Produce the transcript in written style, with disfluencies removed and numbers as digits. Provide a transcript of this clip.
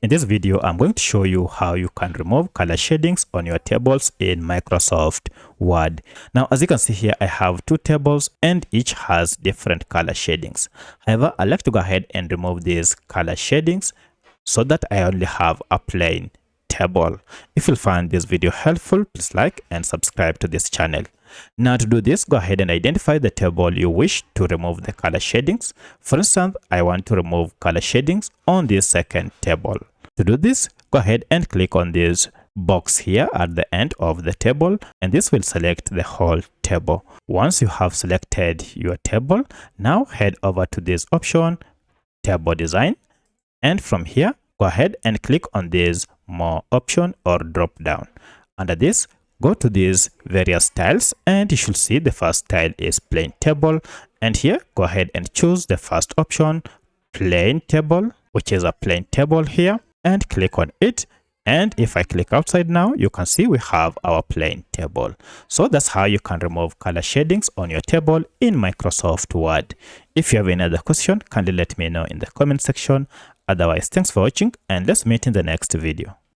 In this video, I'm going to show you how you can remove color shadings on your tables in Microsoft Word. Now, as you can see here, I have two tables and each has different color shadings. However, I like to go ahead and remove these color shadings so that I only have a plain table. If you find this video helpful, please like and subscribe to this channel. Now to do this, go ahead and identify the table you wish to remove the color shadings. For instance, I want to remove color shadings on this second table. To do this, go ahead and click on this box here at the end of the table, and this will select the whole table. Once you have selected your table, now head over to this option, Table Design, and from here, go ahead and click on this More option or drop down. Under this, go to these various styles and you should see the first style is plain table, and here go ahead and choose the first option, plain table, which is a plain table here, and click on it. And if I click outside now, you can see we have our plain table. So that's how you can remove color shadings on your table in Microsoft Word. If you have any other question, kindly let me know in the comment section. Otherwise, thanks for watching and let's meet in the next video.